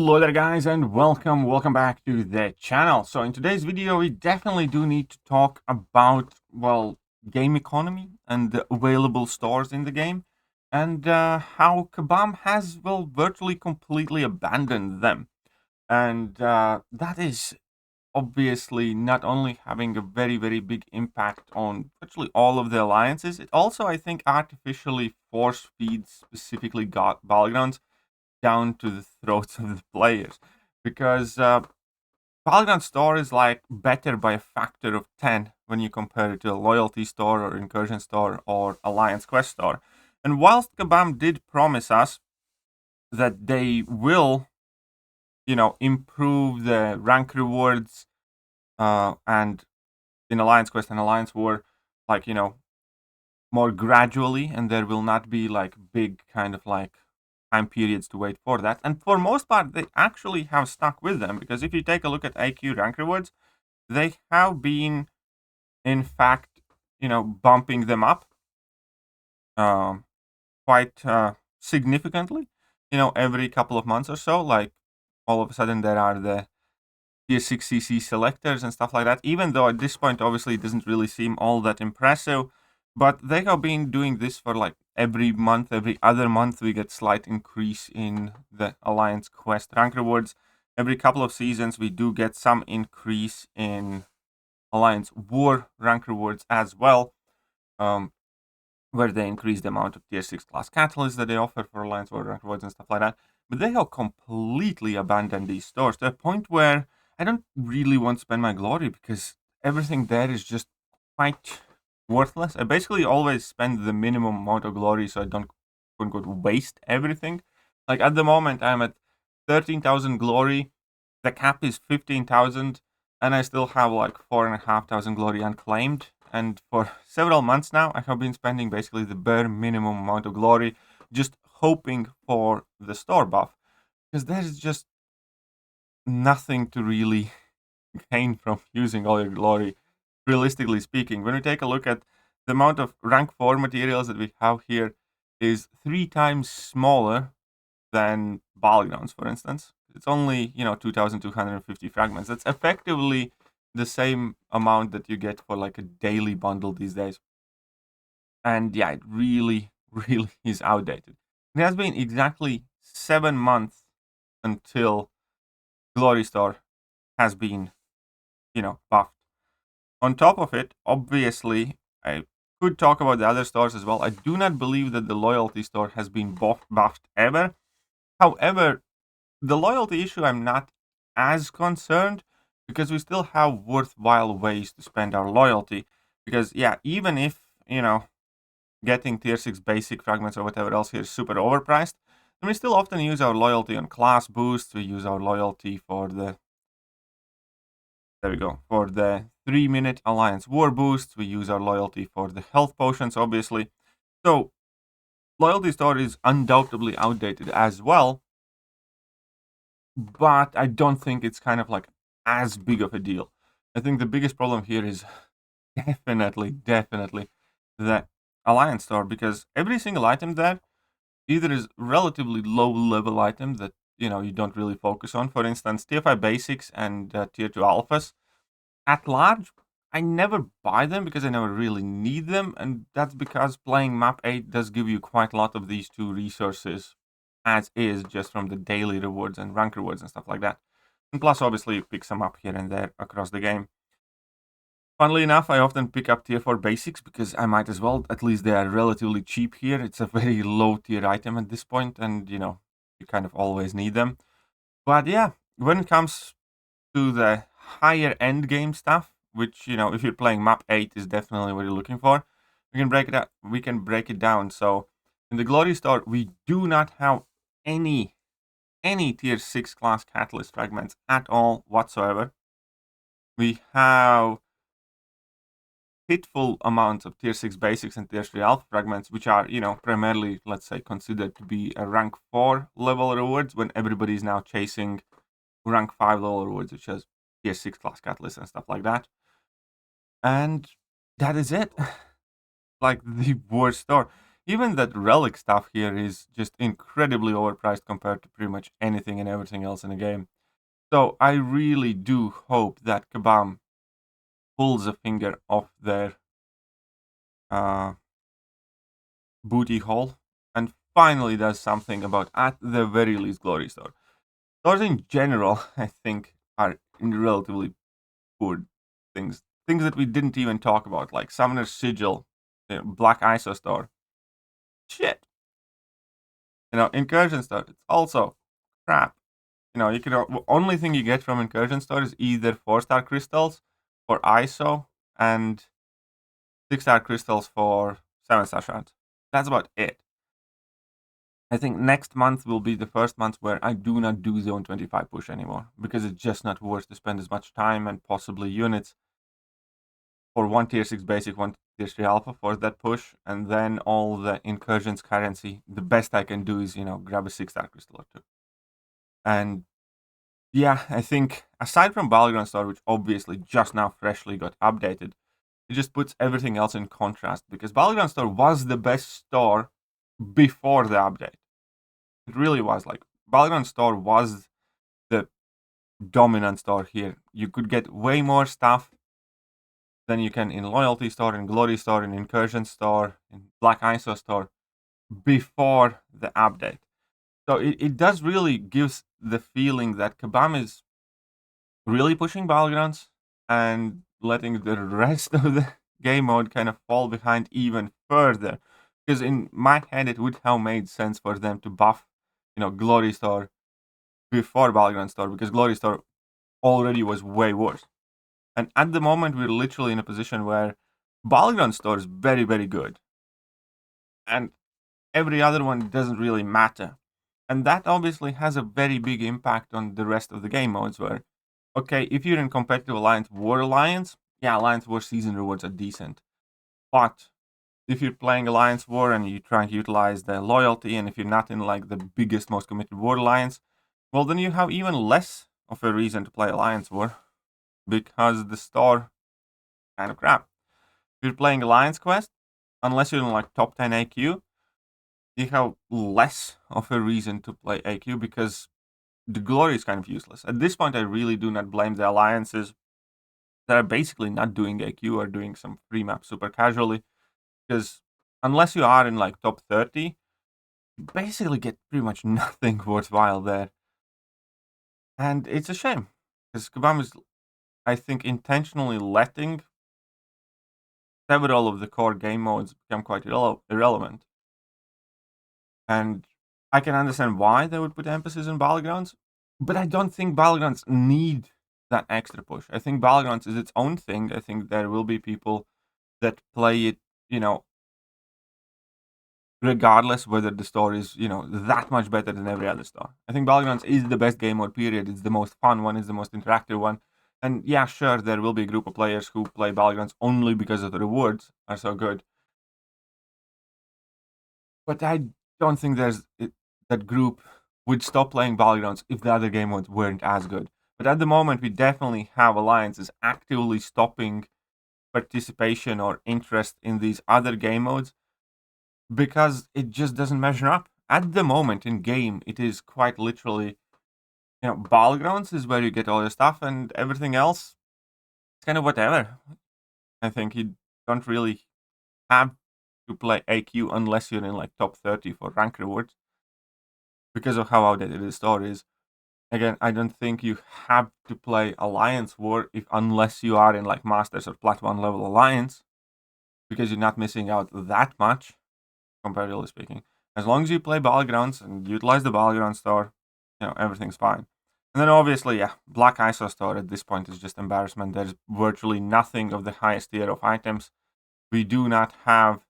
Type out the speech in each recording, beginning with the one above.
Hello there guys, and welcome back to the channel. So in today's video we definitely do need to talk about, well, game economy and the available stores in the game, and how Kabam has, well, virtually completely abandoned them. And that is obviously not only having a very big impact on virtually all of the alliances, it also, I think, artificially force feeds specifically battlegrounds down to the throats of the players, because Battleground store is like better by a factor of 10 when you compare it to a loyalty store or incursion store or alliance quest store. And whilst Kabam did promise us that they will, improve the rank rewards, and in alliance quest and alliance war, like, more gradually, and there will not be like big kind of like time periods to wait for that. And for most part, they actually have stuck with them, because if you take a look at AQ rank rewards, they have been, in fact, bumping them up quite significantly, every couple of months or so. Like, all of a sudden, there are the tier 6 CC selectors and stuff like that, even though at this point, obviously, it doesn't really seem all that impressive. But they have been doing this for like every month, every other month, we get slight increase in the Alliance Quest rank rewards. Every couple of seasons, we do get some increase in Alliance War rank rewards as well, where they increase the amount of tier 6 class catalysts that they offer for Alliance War rank rewards and stuff like that. But they have completely abandoned these stores to a point where I don't really want to spend my glory, because everything there is just quite worthless. I basically always spend the minimum amount of glory so I don't quote unquote waste everything. Like at the moment I'm at 13,000 glory, the cap is 15,000, and I still have like 4,500 glory unclaimed. And for several months now I have been spending basically the bare minimum amount of glory, just hoping for the store buff, because there is just nothing to really gain from using all your glory, realistically speaking. When we take a look at the amount of rank 4 materials that we have here, is 3 times smaller than Battlegrounds, for instance. It's only, 2,250 fragments. That's effectively the same amount that you get for like a daily bundle these days. And yeah, it really is outdated. It has been exactly 7 months until Glory Store has been, buffed. On top of it, obviously, I could talk about the other stores as well. I do not believe that the loyalty store has been buffed ever. However, the loyalty issue, I'm not as concerned, because we still have worthwhile ways to spend our loyalty. Because, yeah, even if, getting tier 6 basic fragments or whatever else here is super overpriced, then we still often use our loyalty on class boosts. We use our loyalty for the, there we go, for the 3-minute Alliance War boosts. We use our loyalty for the health potions, obviously. So, loyalty store is undoubtedly outdated as well, but I don't think it's kind of like as big of a deal. I think the biggest problem here is definitely the Alliance store, because every single item there either is relatively low level item that, you don't really focus on. For instance, tier 5 basics and tier 2 alphas, at large, I never buy them because I never really need them, and that's because playing map 8 does give you quite a lot of these two resources as is, just from the daily rewards and rank rewards and stuff like that. And plus, obviously, you pick some up here and there across the game. Funnily enough, I often pick up tier 4 basics because I might as well. At least they are relatively cheap here. It's a very low tier item at this point, and, you kind of always need them. But yeah, when it comes to the higher end game stuff, which, if you're playing map 8 is definitely what you're looking for, we can break it down. So in the Glory Store, we do not have any tier 6 class catalyst fragments at all whatsoever. We have hitful amounts of tier 6 basics and tier 3 alpha fragments, which are, primarily, let's say, considered to be a rank 4 level rewards, when everybody is now chasing rank 5 level rewards, which has tier 6 class catalysts and stuff like that. And that is it. Like, the worst store. even that relic stuff here is just incredibly overpriced compared to pretty much anything and everything else in the game. So I really do hope that Kabam pulls a finger off their booty hole and finally does something about, at the very least, Glory Store. Stores in general, I think, are in relatively poor things. Things that we didn't even talk about, like Summoner's Sigil, Black ISO Store. Shit. Incursion Store, it's also crap. You can only thing you get from Incursion Store is either 4-star crystals for ISO and 6-star crystals for 7-star shards. That's about it. I think next month will be the first month where I do not do Zone 25 push anymore, because it's just not worth to spend as much time and possibly units for one tier 6 basic, one tier 3 alpha for that push, and then all the Incursions currency. The best I can do is, grab a 6-star crystal or 2. And yeah, I think aside from Battleground Store, which obviously just now freshly got updated, it just puts everything else in contrast, because Battleground Store was the best store before the update. It really was. Like, Battleground Store was the dominant store here. You could get way more stuff than you can in Loyalty Store, in Glory Store, in Incursion Store, in Black ISO Store before the update. So it does really gives the feeling that Kabam is really pushing Battlegrounds and letting the rest of the game mode kind of fall behind even further. Because in my head, it would have made sense for them to buff, Glory Store before Battleground Store, because Glory Store already was way worse. And at the moment, we're literally in a position where Battleground Store is very, very good. And every other one doesn't really matter. And that obviously has a very big impact on the rest of the game modes where, okay, if you're in competitive Alliance War Alliance, yeah, Alliance War season rewards are decent. But if you're playing Alliance War and you're trying to utilize the loyalty, and if you're not in like the biggest, most committed War Alliance, well, then you have even less of a reason to play Alliance War, because the store kind of crap. If you're playing Alliance Quest, unless you're in like top 10 AQ, you have less of a reason to play AQ, because the glory is kind of useless. At this point, I really do not blame the alliances that are basically not doing AQ or doing some free map super casually, because unless you are in like top 30, you basically get pretty much nothing worthwhile there. And it's a shame, because Kabam is, I think, intentionally letting several of the core game modes become quite irrelevant. And I can understand why they would put emphasis on Battlegrounds, but I don't think Battlegrounds need that extra push. I think Battlegrounds is its own thing. I think there will be people that play it, regardless whether the store is, that much better than every other store. I think Battlegrounds is the best game mode, period. It's the most fun one, it's the most interactive one. And yeah, sure, there will be a group of players who play Battlegrounds only because of the rewards are so good. But I don't think that group would stop playing Battlegrounds if the other game modes weren't as good. But at the moment, we definitely have alliances actively stopping participation or interest in these other game modes because it just doesn't measure up. At the moment in game, it is quite literally, Battlegrounds is where you get all your stuff, and everything else, it's kind of whatever. I think you don't really have to play AQ unless you're in like top 30 for rank rewards, because of how outdated the store is. Again, I don't think you have to play Alliance War unless you are in like Masters or Plat 1 level Alliance, because you're not missing out that much, comparatively speaking. As long as you play Battlegrounds and utilize the Battleground store, everything's fine. And then obviously, yeah, Black ISO store at this point is just embarrassment. There's virtually nothing of the highest tier of items. We do not have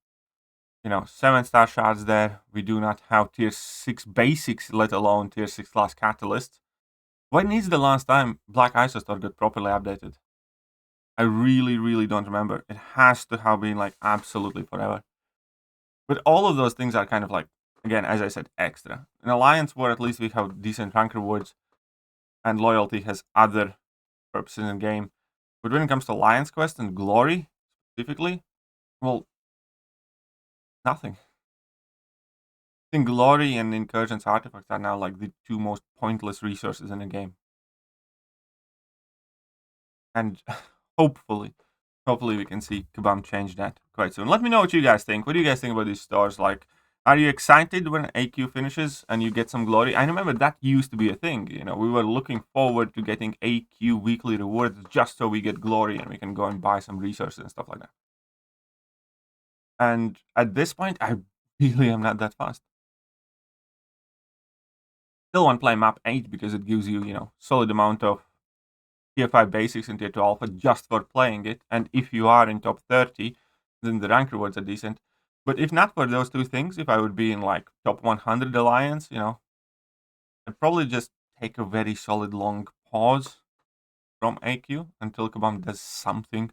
7-star shards there. We do not have tier 6 basics, let alone tier 6 class catalysts. When is the last time Black ISO store got properly updated? I really, really don't remember. It has to have been like absolutely forever. But all of those things are kind of like, again, as I said, extra. In Alliance War, at least we have decent rank rewards, and loyalty has other purposes in the game. But when it comes to Alliance Quest and Glory, specifically, well, nothing. think Glory and Incursions artifacts are now like the two most pointless resources in the game. And hopefully we can see Kabam change that quite soon. Let me know what you guys think. What do you guys think about these stores? Like, are you excited when AQ finishes and you get some glory? I remember that used to be a thing. You know, we were looking forward to getting AQ weekly rewards just so we get glory and we can go and buy some resources and stuff like that. And at this point, I really am not that fast. Still want to play map 8 because it gives you, you know, solid amount of tier 5 basics and tier 2 alpha just for playing it. And if you are in top 30, then the rank rewards are decent. But if not for those two things, if I would be in like top 100 alliance, you know, I'd probably just take a very solid long pause from AQ until Kabam does something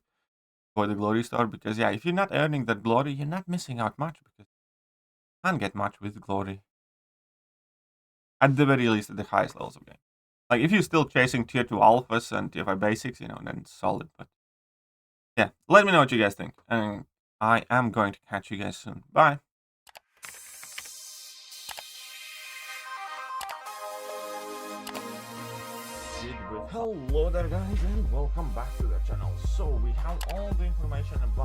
for the glory store. Because yeah, if you're not earning that glory, you're not missing out much because you can't get much with glory. At the very least, at the highest levels of game. Like if you're still chasing tier 2 alphas and tier 5 basics, you know, then it's solid. But yeah, let me know what you guys think. And I am going to catch you guys soon. Bye. Hello there guys and welcome back to the channel. So we have all the information about